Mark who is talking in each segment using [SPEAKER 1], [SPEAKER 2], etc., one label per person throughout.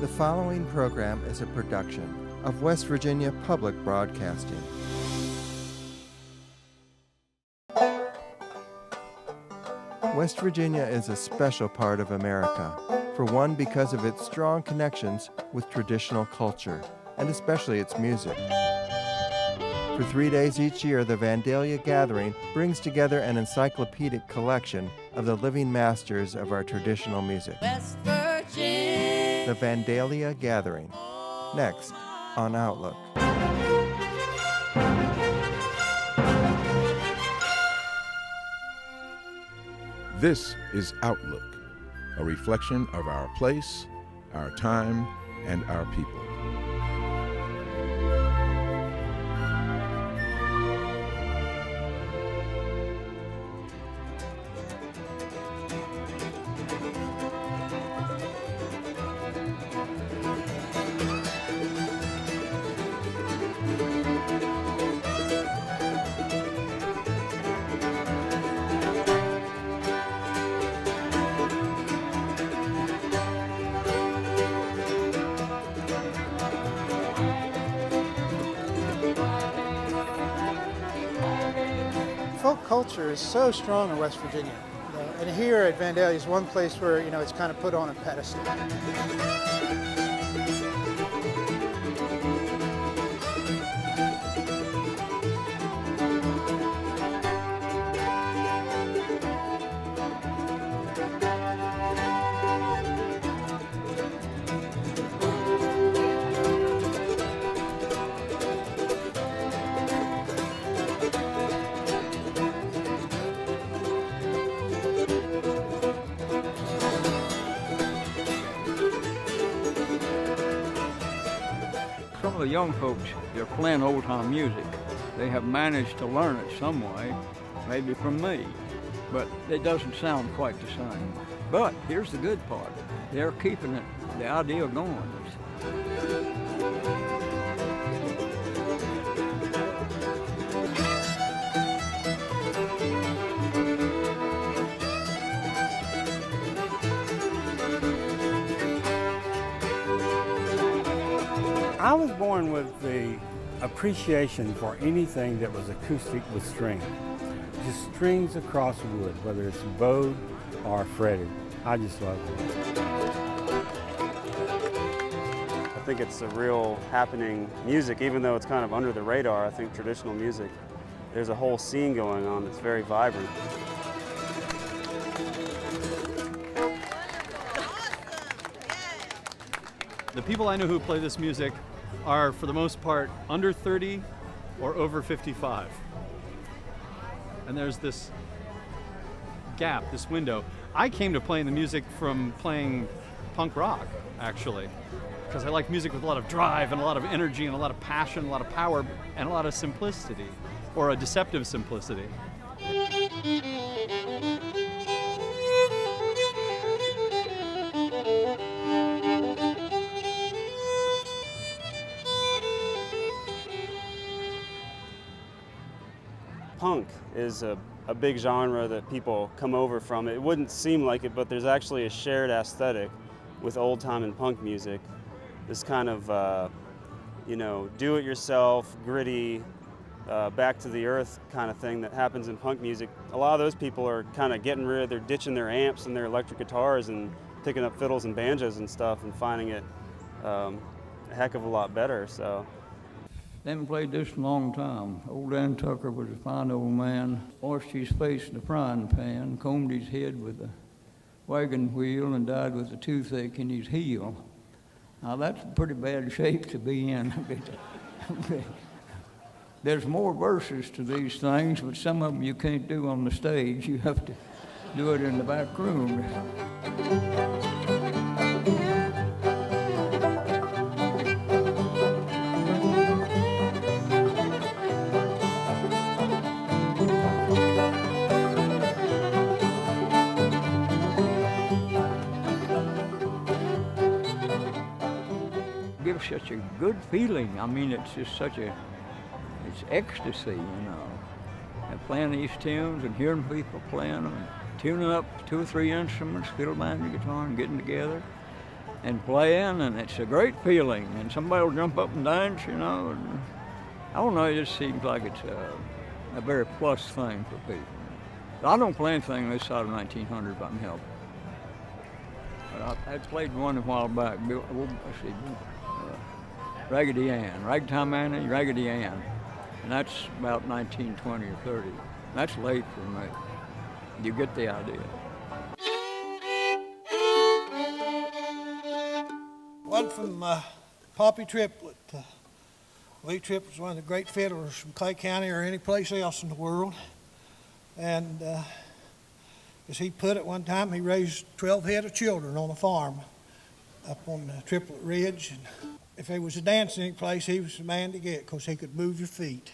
[SPEAKER 1] The following program is a production of West Virginia Public Broadcasting. West Virginia is a special part of America. For one, because of its strong connections with traditional culture, and especially its music. For 3 days each year, the Vandalia Gathering brings together an encyclopedic collection of the living masters of our traditional music.
[SPEAKER 2] West Virginia.
[SPEAKER 1] The Vandalia Gathering. Next on Outlook.
[SPEAKER 3] This is Outlook, a reflection of our place, our time, and our people.
[SPEAKER 4] Folk culture is so strong in West Virginia, and here at Vandalia is one place where it's kind of put on a pedestal.
[SPEAKER 5] Some of the young folks, they're playing old-time music. They have managed to learn it some way, maybe from me, but it doesn't sound quite the same. But here's the good part. They're keeping it, the idea going.
[SPEAKER 6] I was born with the appreciation for anything that was acoustic with strings. Just strings across wood, whether it's bowed or fretted. I just love it.
[SPEAKER 7] I think it's a real happening music, even though it's kind of under the radar. I think traditional music, there's a whole scene going on that's very vibrant.
[SPEAKER 8] The people I know who play this music are, for the most part, under 30 or over 55. And there's this gap, this window. I came to playing the music from playing punk rock, actually, because I like music with a lot of drive and a lot of energy and a lot of passion, a lot of power, and a lot of simplicity, or a deceptive simplicity.
[SPEAKER 7] Punk is a big genre that people come over from. It wouldn't seem like it, but there's actually a shared aesthetic with old time and punk music. This kind of, do-it-yourself, gritty, back to the earth kind of thing that happens in punk music. A lot of those people are kind of they're ditching their amps and their electric guitars and picking up fiddles and banjos and stuff and finding it a heck of a lot better. So.
[SPEAKER 5] They haven't played this in a long time. Old Dan Tucker was a fine old man. Washed his face in a frying pan, combed his head with a wagon wheel, and died with a toothache in his heel. Now that's a pretty bad shape to be in. There's more verses to these things, but some of them you can't do on the stage. You have to do it in the back room. Gives such a good feeling. I mean, it's just it's ecstasy, And playing these tunes and hearing people playing them, and tuning up 2 or 3 instruments, fiddle, banjo, guitar, and getting together. and playing, and it's a great feeling. And somebody will jump up and dance, you know. And I don't know, it just seems like it's a very plus thing for people. I don't play anything this side of 1900 if I can help it. But I played one a while back. Raggedy Ann, Ragtime Annie, Raggedy Ann. And that's about 1920 or 30. That's late for me. You get the idea.
[SPEAKER 9] One from Poppy Triplett. Lee Triplett was one of the great fiddlers from Clay County or any place else in the world. And as he put it one time, he raised 12 head of children on a farm up on the Triplet Ridge. And if there was a dance in any place, he was the man to get because he could move your feet.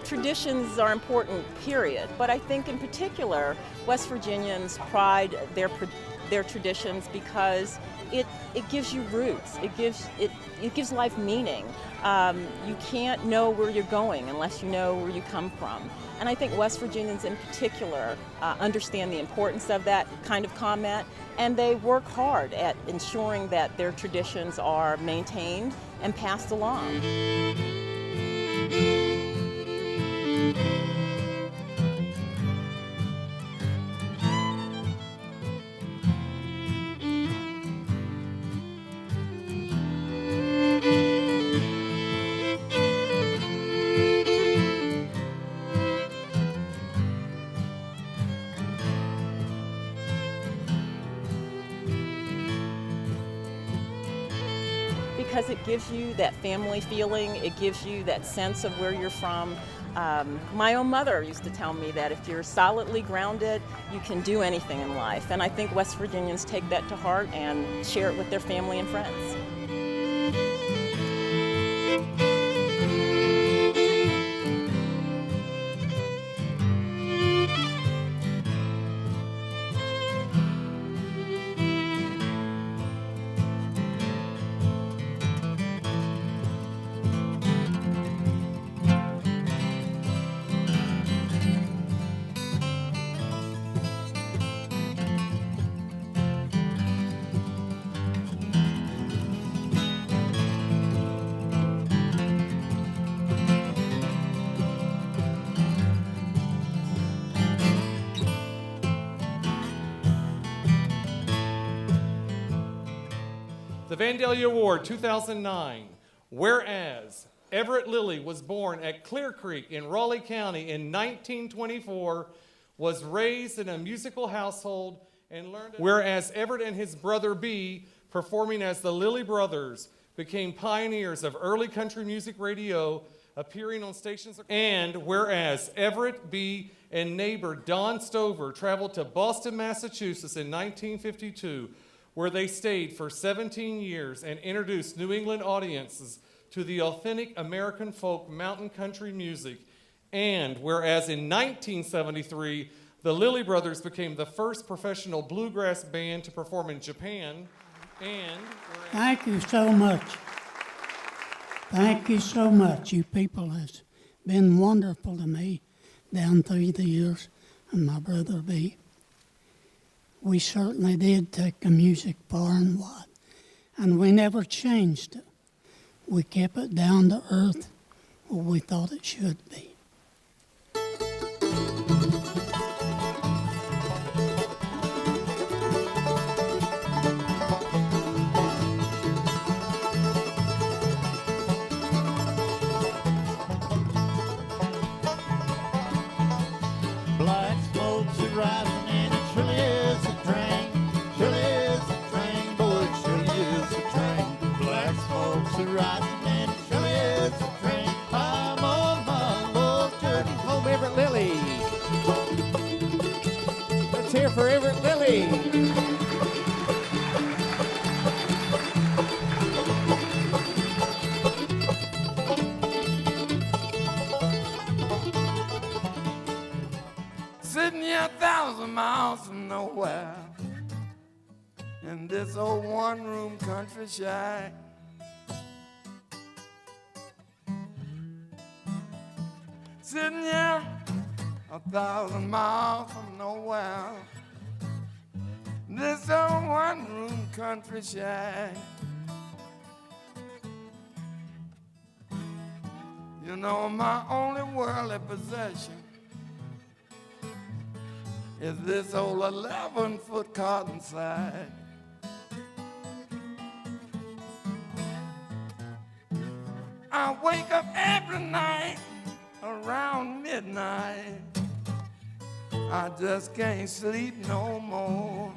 [SPEAKER 10] Traditions are important, period. But I think in particular, West Virginians pride their traditions because it gives you roots. It gives life meaning. You can't know where you're going unless you know where you come from. And I think West Virginians in particular understand the importance of that kind of comment, and they work hard at ensuring that their traditions are maintained and passed along. Because it gives you that family feeling, it gives you that sense of where you're from. My own mother used to tell me that if you're solidly grounded, you can do anything in life. And I think West Virginians take that to heart and share it with their family and friends.
[SPEAKER 11] The Vandalia Award 2009. Whereas Everett Lilly was born at Clear Creek in Raleigh County in 1924, was raised in a musical household, and learned. Whereas Everett and his brother B, performing as the Lilly Brothers, became pioneers of early country music radio, appearing on stations. And whereas Everett B and neighbor Don Stover traveled to Boston, Massachusetts in 1952, where they stayed for 17 years and introduced New England audiences to the authentic American folk mountain country music. And whereas in 1973, the Lilly Brothers became the first professional bluegrass band to perform in Japan. And
[SPEAKER 12] thank you so much. Thank you so much. You people have been wonderful to me down through the years, and my brother B. We certainly did take the music far and wide, and we never changed it. We kept it down to earth where we thought it should be.
[SPEAKER 13] miles from nowhere, in this old one-room country shack. Sitting here 1,000 miles from nowhere, this old one-room country shack. You know, my only worldly possession is this old 11-foot cotton sack. I wake up every night around midnight. I just can't sleep no more.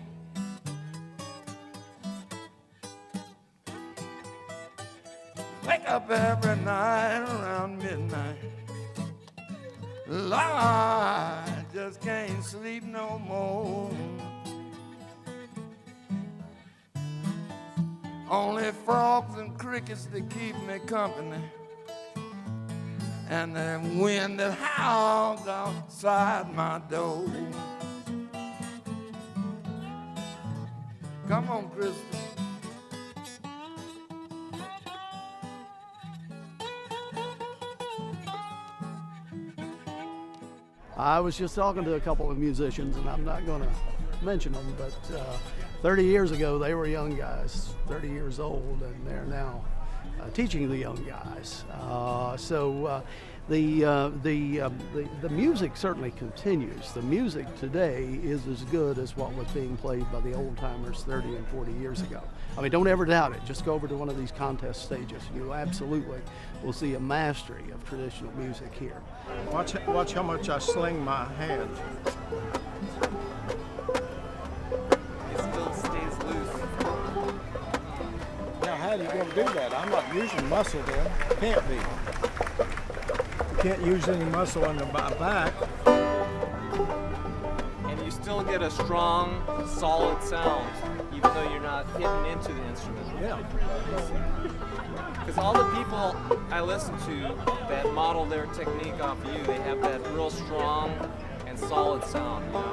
[SPEAKER 13] Wake up every night around midnight. Lord, I just can't sleep no more. Only frogs and crickets that keep me company, and the wind that howls outside my door. Come on, Crystal.
[SPEAKER 14] I was just talking to a couple of musicians, and I'm not going to mention them, but 30 years ago they were young guys, 30 years old, and they're now teaching the young guys. So the music certainly continues. The music today is as good as what was being played by the old timers 30 and 40 years ago. I mean, don't ever doubt it. Just go over to one of these contest stages. You absolutely will see a mastery of traditional music here.
[SPEAKER 9] Watch how much I sling my hand.
[SPEAKER 15] It still stays loose.
[SPEAKER 9] Now, how are you going to do that? I'm not using muscle then. Can't be. You can't use any muscle in the back.
[SPEAKER 15] And you still get a strong, solid sound, even though you're not hitting into the instrument.
[SPEAKER 9] Yeah.
[SPEAKER 15] Because all the people I listen to that model their technique off you, they have that real strong and solid sound, you know?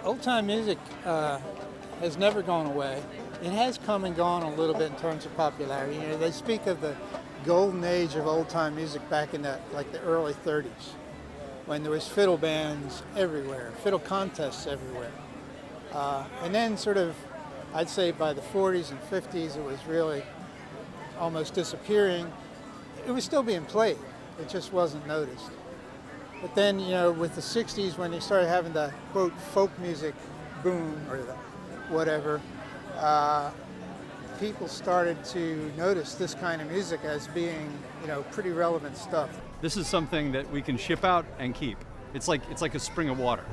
[SPEAKER 4] Old-time music has never gone away. It has come and gone a little bit in terms of popularity. You know, they speak of the golden age of old-time music back in the early 30s, when there was fiddle bands everywhere, fiddle contests everywhere. And then sort of, I'd say by the 40s and 50s, it was really almost disappearing. It was still being played. It just wasn't noticed. But then, you know, with the 60s, when you started having the, quote, folk music boom, or the whatever, people started to notice this kind of music as being, you know, pretty relevant stuff.
[SPEAKER 8] This is something that we can ship out and keep. It's like a spring of water.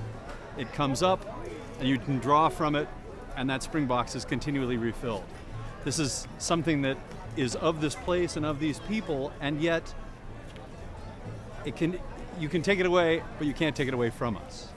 [SPEAKER 8] It comes up, and you can draw from it, and that spring box is continually refilled. This is something that is of this place and of these people, and yet you can take it away, but you can't take it away from us.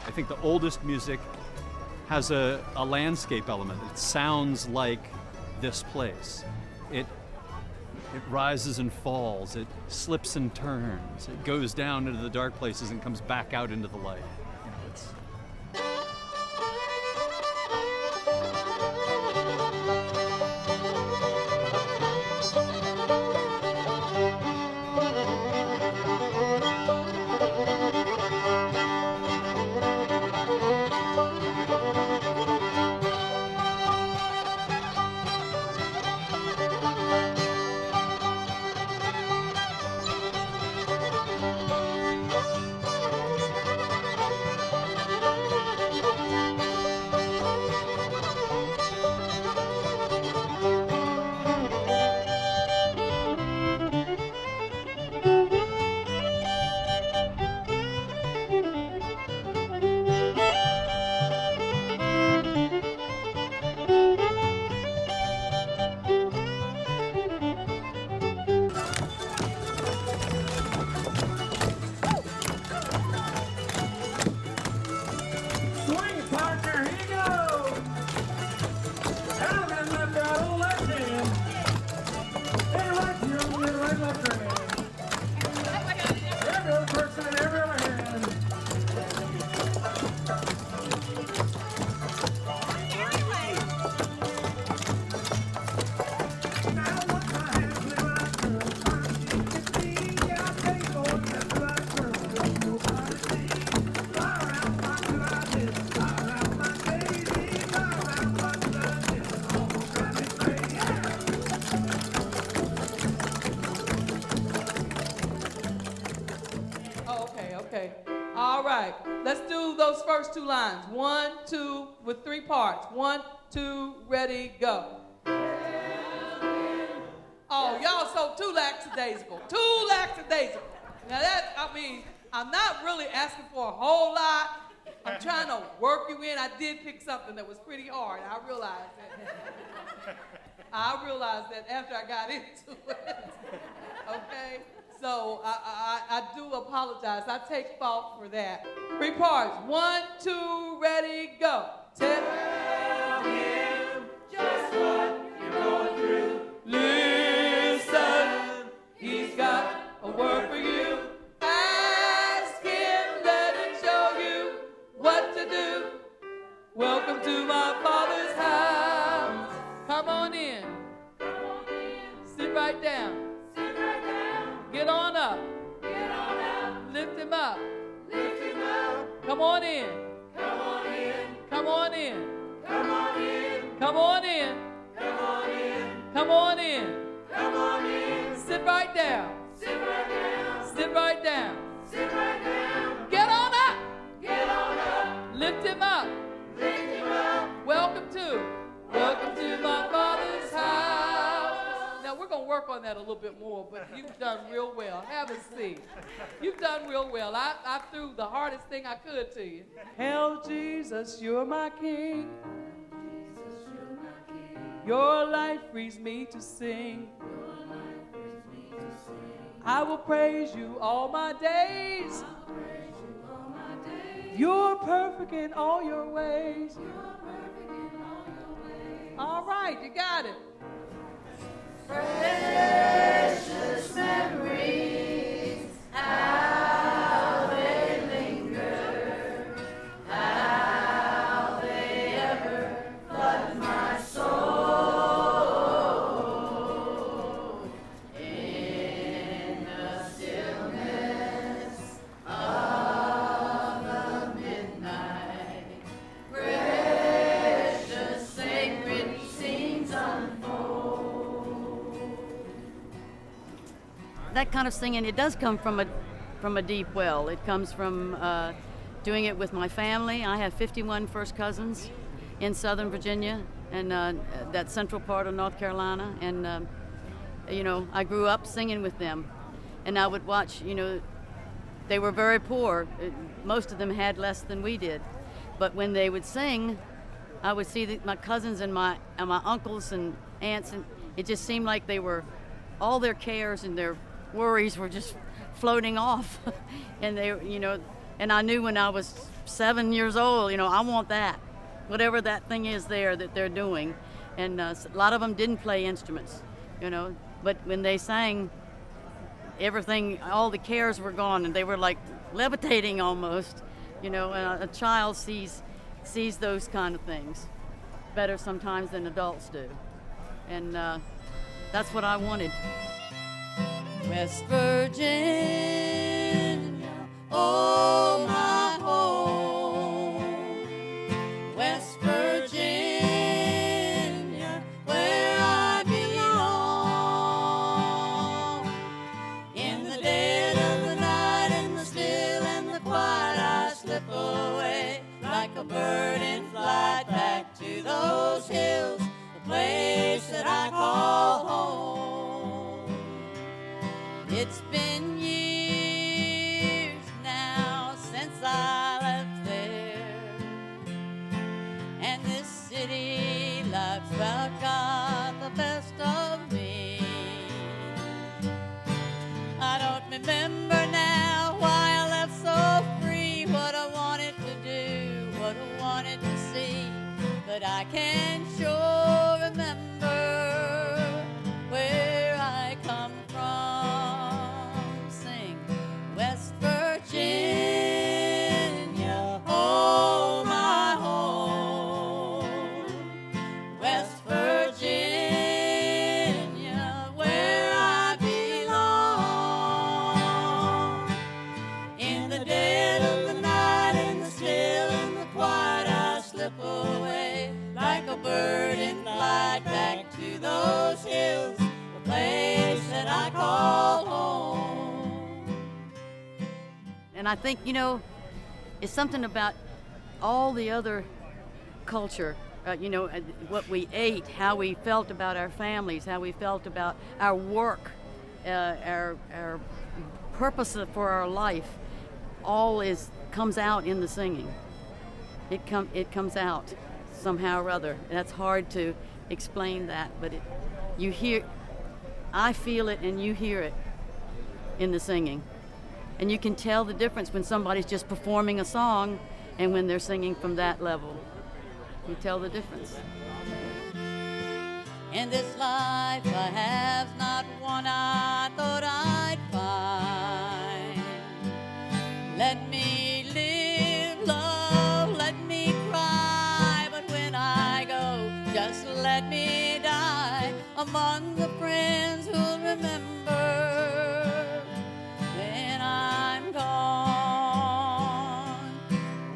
[SPEAKER 8] I think the oldest music has a landscape element. It sounds like this place. It rises and falls. It slips and turns. It goes down into the dark places and comes back out into the light. You know, it's
[SPEAKER 2] first two lines. 1, 2, with 3 parts. 1, 2, ready, go. Oh, y'all so too lackadaisical. Too lackadaisical. Now that, I mean, I'm not really asking for a whole lot. I'm trying to work you in. I did pick something that was pretty hard. I realized that after I got into it. Okay? So I do apologize. I take fault for that. 3 parts. 1, 2, ready, go. Tell him just what you're going through. Listen, he's got a word for you. Ask him, let him show you what to do. Welcome to my Father's house. Come on in. Sit right down. Get on up. Get on up. Lift him up. Lift him up. Come on in. Come on in. Come on in. Come on in. Come on in. Come on in. Come on in. Come on in. Sit right down. Sit right down. Sit right down. Sit right down. Get on up. Get on up. Lift him up. Lift him up. Welcome to my Father's house. Now, we're going to work on that a little bit more, but you've done real well. Have a seat. You've done real well. I threw the hardest thing I could to you. Hail Jesus, you're my King. Your life frees me to sing. I will praise you all my days. You're perfect in all your ways. All right, you got it. Precious memories, how they linger, how they ever flood my soul. In the stillness of the midnight, precious sacred scenes unfold.
[SPEAKER 16] That kind of singing, it does come from a deep well. It comes from doing it with my family. I have 51 first cousins in Southern Virginia and that central part of North Carolina. And, I grew up singing with them. And I would watch, they were very poor. Most of them had less than we did. But when they would sing, I would see my cousins and my uncles and aunts, and it just seemed like all their cares and their worries were just floating off. And and I knew when I was 7 years old, I want that, whatever that thing is there that they're doing. And a lot of them didn't play instruments, but when they sang, everything, all the cares were gone, and they were like levitating almost, and a child sees those kind of things better sometimes than adults do. And that's what I wanted.
[SPEAKER 2] West Virginia, oh my home. West Virginia, where I belong. In the dead of the night, in the still and the quiet, I slip away like a bird in flight back to those hills, the place that I call home. It's been years now since I left there, and this city life's about got the best of me. I don't remember now why I left so free, what I wanted to do, what I wanted to see, but I can sure remember where I come from. Sing West Virginia, oh my home. West Virginia, where I belong. In the dead of the night, in the still and the quiet, I slip away like a bird in flight back to those hills, the place that I call home.
[SPEAKER 16] And I think, it's something about all the other culture, what we ate, how we felt about our families, how we felt about our work, our purpose for our life, all comes out in the singing. It comes out somehow or other. And that's hard to explain that, but I feel it and you hear it in the singing. And you can tell the difference when somebody's just performing a song and when they're singing from that level. You tell the difference.
[SPEAKER 2] In this life I have not one I thought I'd find. Let me live, love, let me cry, but when I go, just let me die among the friends who'll remember when I'm gone.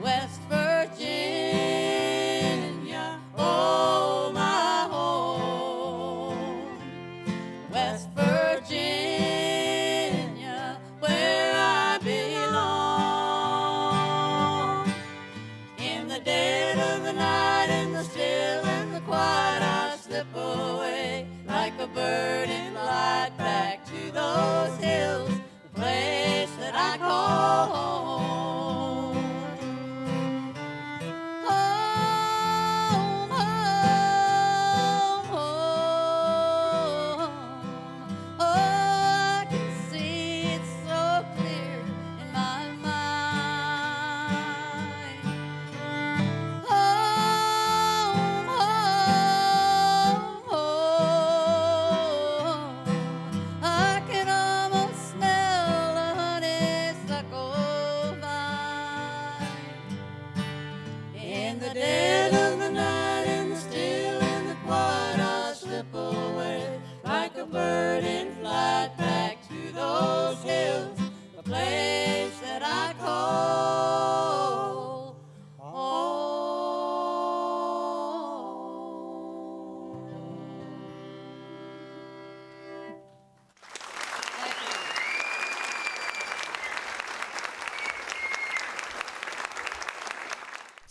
[SPEAKER 2] West Virginia, oh my home. West Virginia,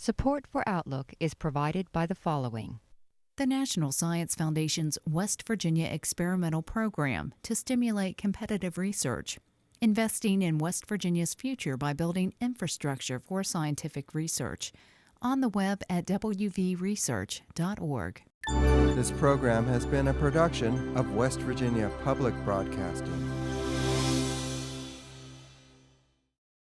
[SPEAKER 17] Support for Outlook is provided by the following.
[SPEAKER 18] The National Science Foundation's West Virginia Experimental Program to stimulate competitive research, investing in West Virginia's future by building infrastructure for scientific research. On the web at wvresearch.org.
[SPEAKER 1] This program has been a production of West Virginia Public Broadcasting.